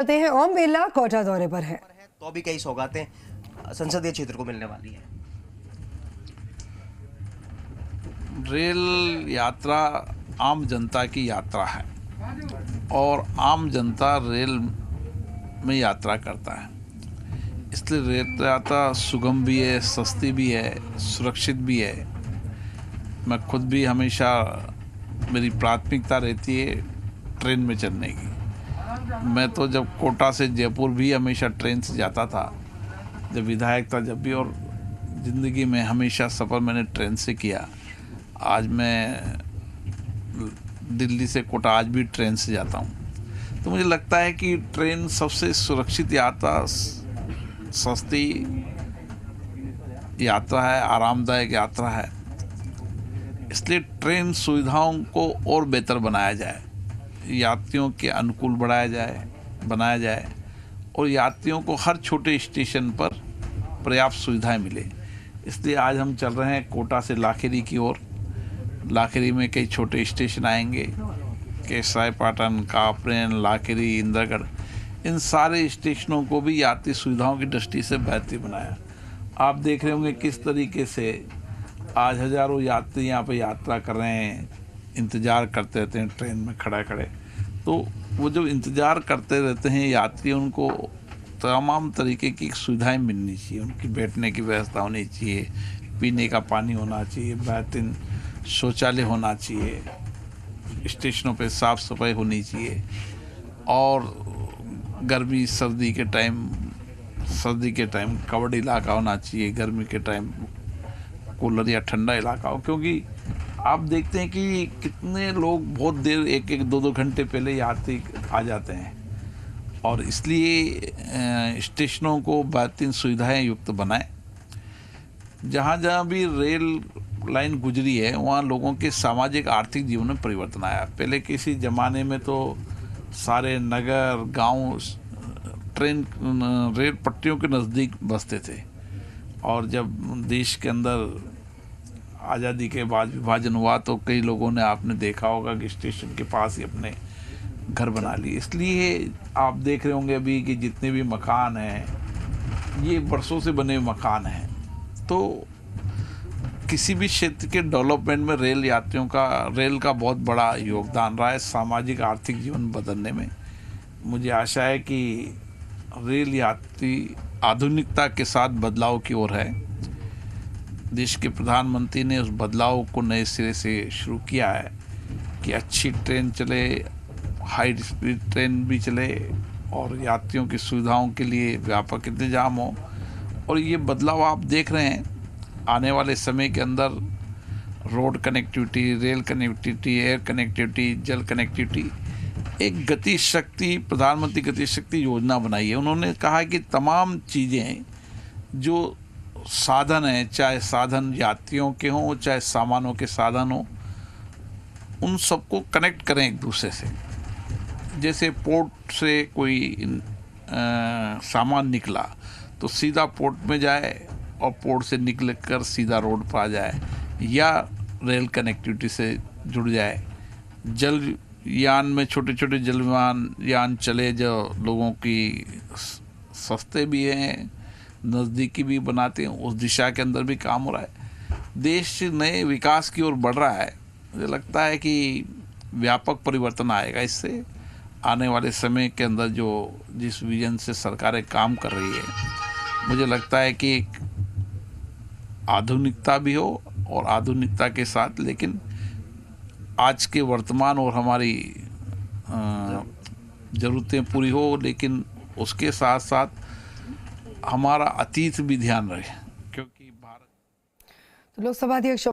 कहते हैं ओम बिरला कोटा दौरे पर है तो भी कई सौगातें संसदीय क्षेत्र को मिलने वाली है। रेल यात्रा आम जनता की यात्रा है और आम जनता रेल में यात्रा करता है, इसलिए रेल यात्रा सुगम भी है, सस्ती भी है, सुरक्षित भी है। मैं खुद भी हमेशा मेरी प्राथमिकता रहती है ट्रेन में चलने की। मैं तो जब कोटा से जयपुर भी हमेशा ट्रेन से जाता था, जब विधायक था जब भी, और ज़िंदगी में हमेशा सफ़र मैंने ट्रेन से किया। आज मैं दिल्ली से कोटा आज भी ट्रेन से जाता हूँ। तो मुझे लगता है कि ट्रेन सबसे सुरक्षित यात्रा, सस्ती यात्रा है, आरामदायक यात्रा है। इसलिए ट्रेन सुविधाओं को और बेहतर बनाया जाए, यात्रियों के अनुकूल बनाया जाए और यात्रियों को हर छोटे स्टेशन पर पर्याप्त सुविधाएं मिले। इसलिए आज हम चल रहे हैं कोटा से लाखेरी की ओर। लाखेरी में कई छोटे स्टेशन आएंगे, केसरायपाटन, कापरेन, लाखेरी, इंद्रगढ़। इन सारे स्टेशनों को भी यात्री सुविधाओं की दृष्टि से बेहतर बनाया। आप देख रहे होंगे किस तरीके से आज हज़ारों यात्री यहाँ पर यात्रा कर रहे हैं, इंतज़ार करते रहते हैं ट्रेन में खड़े। तो वो जो इंतज़ार करते रहते हैं यात्री, उनको तमाम तरीके की सुविधाएं मिलनी चाहिए। उनकी बैठने की व्यवस्था होनी चाहिए, पीने का पानी होना चाहिए, बेहतरीन शौचालय होना चाहिए, स्टेशनों पे साफ़ सफाई होनी चाहिए। और गर्मी सर्दी के टाइम कवर्ड इलाका होना चाहिए, गर्मी के टाइम कूलर या ठंडा इलाका हो। क्योंकि आप देखते हैं कि कितने लोग बहुत देर, एक दो घंटे पहले यात्री आ जाते हैं, और इसलिए स्टेशनों को बेहतरीन सुविधाएं युक्त बनाएं। जहाँ भी रेल लाइन गुजरी है वहाँ लोगों के सामाजिक आर्थिक जीवन में परिवर्तन आया। पहले किसी ज़माने में तो सारे नगर गांव ट्रेन रेल पटरियों के नज़दीक बसते थे, और जब देश के अंदर आज़ादी के बाद विभाजन हुआ तो कई लोगों ने, आपने देखा होगा कि स्टेशन के पास ही अपने घर बना लिए। इसलिए आप देख रहे होंगे अभी कि जितने भी मकान हैं ये बरसों से बने मकान हैं। तो किसी भी क्षेत्र के डेवलपमेंट में रेल का बहुत बड़ा योगदान रहा है सामाजिक आर्थिक जीवन बदलने में। मुझे आशा है कि रेल यात्री आधुनिकता के साथ बदलाव की ओर है। देश के प्रधानमंत्री ने उस बदलाव को नए सिरे से शुरू किया है कि अच्छी ट्रेन चले, हाई स्पीड ट्रेन भी चले और यात्रियों की सुविधाओं के लिए व्यापक इंतजाम हो। और ये बदलाव आप देख रहे हैं आने वाले समय के अंदर। Road connectivity, rail connectivity, air connectivity, जल कनेक्टिविटी, एक गति शक्ति, प्रधानमंत्री गति शक्ति योजना बनाई है। उन्होंने कहा कि तमाम चीज़ें जो साधन हैं, चाहे साधन यात्रियों के हों चाहे सामानों के साधन हों, उन सबको कनेक्ट करें एक दूसरे से। जैसे पोर्ट से कोई सामान निकला तो सीधा पोर्ट में जाए और पोर्ट से निकल कर सीधा रोड पर आ जाए, या रेल कनेक्टिविटी से जुड़ जाए। जल यान में छोटे छोटे यान चले जो लोगों की सस्ते भी हैं, नज़दीकी भी बनाते हैं, उस दिशा के अंदर भी काम हो रहा है। देश नए विकास की ओर बढ़ रहा है। मुझे लगता है कि व्यापक परिवर्तन आएगा इससे। आने वाले समय के अंदर जिस विजन से सरकारें काम कर रही है, मुझे लगता है कि एक आधुनिकता भी हो, और आधुनिकता के साथ लेकिन आज के वर्तमान और हमारी ज़रूरतें पूरी हो, लेकिन उसके साथ साथ हमारा अतीत भी ध्यान रहे। क्योंकि भारत तो लोकसभा अध्यक्ष